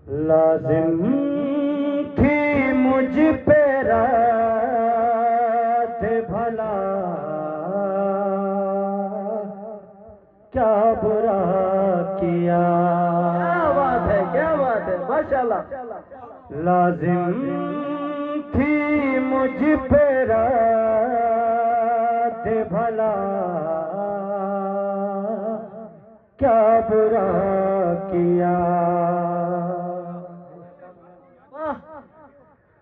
लाजिम थी मुझ पे रात भला, क्या बुरा किया। क्या बात है, क्या बात है, माशाल्लाह। लाजिम थी मुझ पे रात भला, क्या बुरा किया।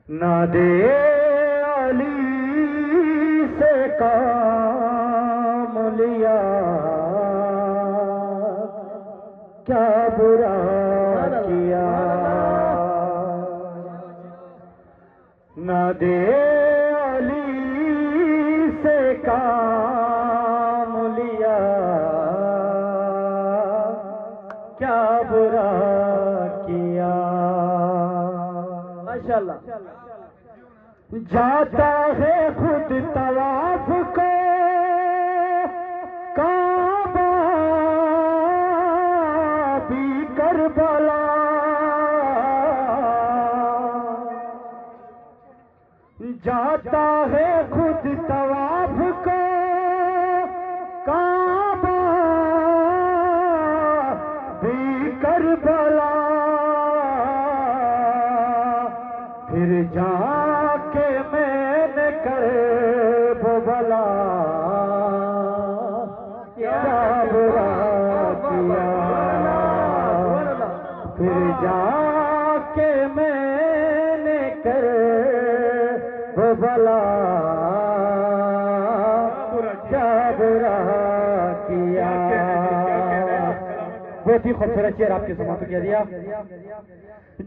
ना दे अली से काम लिया, क्या बुरा किया। ना दे अली से काम लिया, क्या बुरा किया। माशाल्लाह। जाता है खुद तवाफ को काबा भी करबला, जाता है खुद तवाफ को काबा भी करबला, फिर जाके मैंने कर भला, क्या बुरा किया। फिर जाके मैंने कर भला, क्या बुरा किया। बहुत ही खूबसूरत शेर आपके समाप्त किया दिया।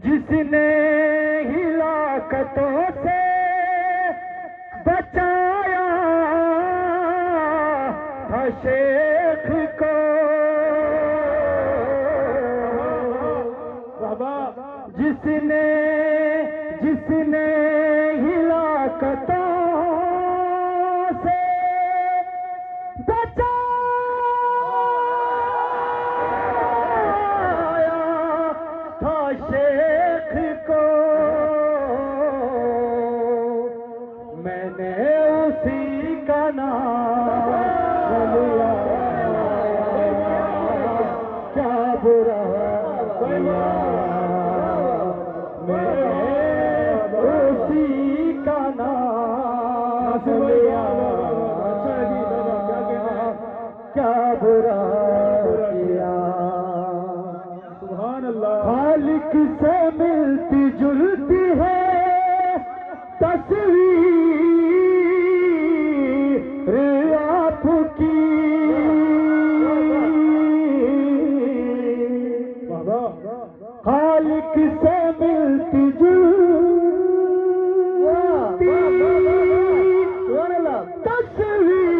जिसने हिलाकतों से बचाया था शेख को, जिसने जिसने हिलाकतों से बचाया था शेख को, मैंने उसी का नाम लिया, क्या बुरा किया। उसी का नाम लिया, क्या बुरा किया। सुभान अल्लाह। खालिक से मिलती जुलती है तस्वीर आपकी, खालिक से मिलती जुलती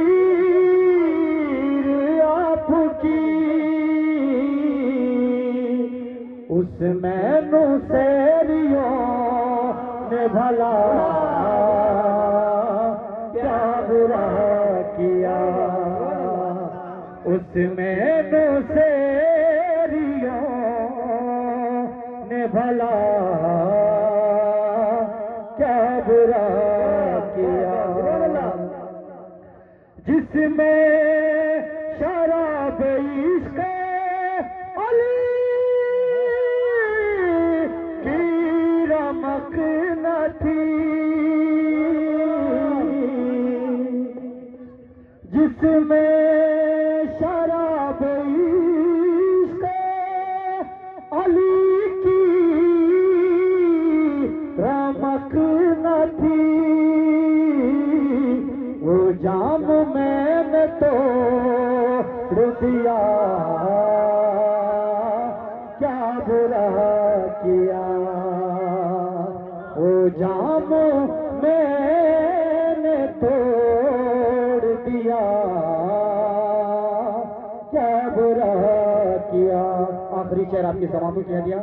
तस्वीर आपकी, उसमें नुसेरियों ने भला क्या बुरा किया। उसमें नुसेरियों ने भला क्या बुरा किया। जिसमें शराब इश्क अली की रमक न थी, जिसमें शराब इश्क अली की रमक न थी, वो जाम मैंने तोड़ दिया, क्या बुरा किया। वो जाम मैंने तोड़ दिया, क्या बुरा किया। आखिरी शेर आपकी समाप्त किया दिया।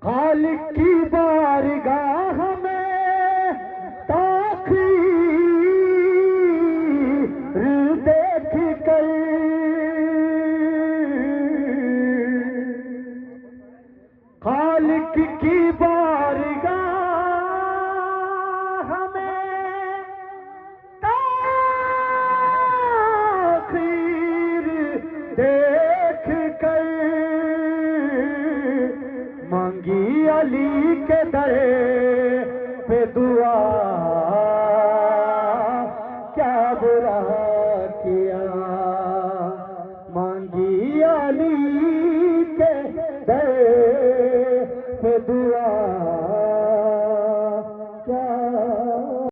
खालिक की बारगाह में ताखीर देख कर खालिक की बारगाह में ताखीर देख कर मांगी अली के दर पे दुआ, क्या बुरा किया। मांगी अली के दर पे दुआ,